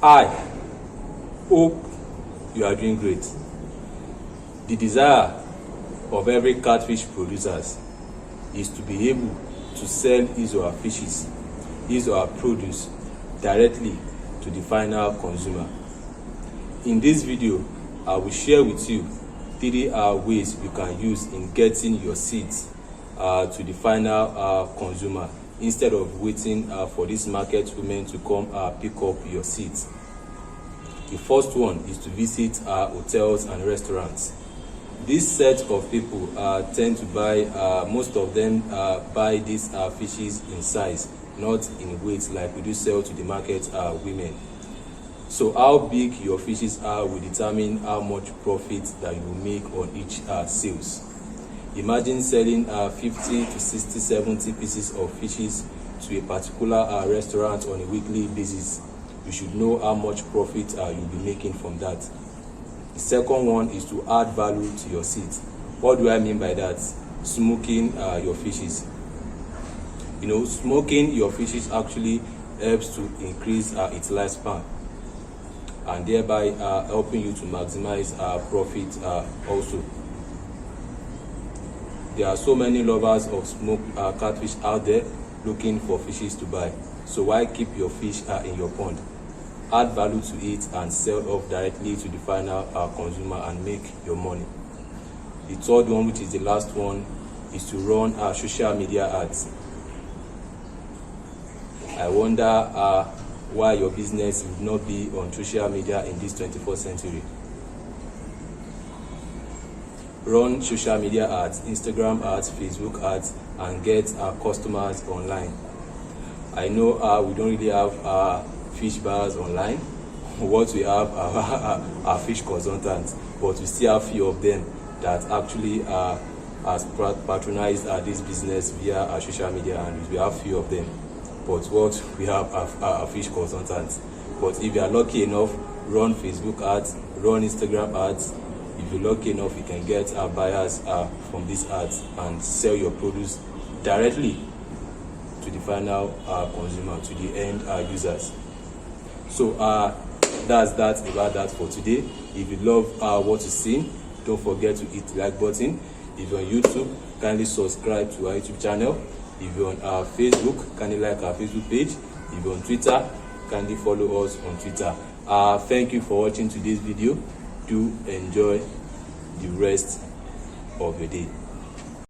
I hope you are doing great. The desire of every catfish producers is to be able to sell his or her fishes, his or her produce directly to the final consumer. In this video, I will share with you 3 ways you can use in getting your seeds to the final consumer instead of waiting for this market women to come pick up your seeds. The first one is to visit hotels and restaurants. This set of people tend to buy, most of them buy these fishes in size, not in weight like we do sell to the market women. So how big your fishes are will determine how much profit that you will make on each sales. Imagine selling 50 to 60, 70 pieces of fishes to a particular restaurant on a weekly basis. You should know how much profit you'll be making from that. The second one is to add value to your seeds. What do I mean by that? Smoking your fishes. You know, smoking your fishes actually helps to increase its lifespan and thereby helping you to maximize profit also. There are so many lovers of smoked catfish out there looking for fishes to buy. So why keep your fish in your pond? Add value to it and sell off directly to the final consumer and make your money. The third one, which is the last one, is to run social media ads. I wonder why your business would not be on social media in this 21st century. Run social media ads, Instagram ads, Facebook ads, and get customers online. I know we don't really have fish buyers online. What we have are fish consultants, but we still have few of them that actually has patronized this business via social media, and we have few of them. But what we have are fish consultants. But if you are lucky enough, run Facebook ads, run Instagram ads. If you're lucky enough, you can get buyers from these ads and sell your produce directly to the final consumer, to the end users. So that's that about that for today. If you love what you see, don't forget to hit the like button. If you're on YouTube, kindly subscribe to our YouTube channel. If you're on our Facebook, kindly like our Facebook page. If you're on Twitter, kindly follow us on Twitter. Thank you for watching today's video. Do enjoy the rest of your day.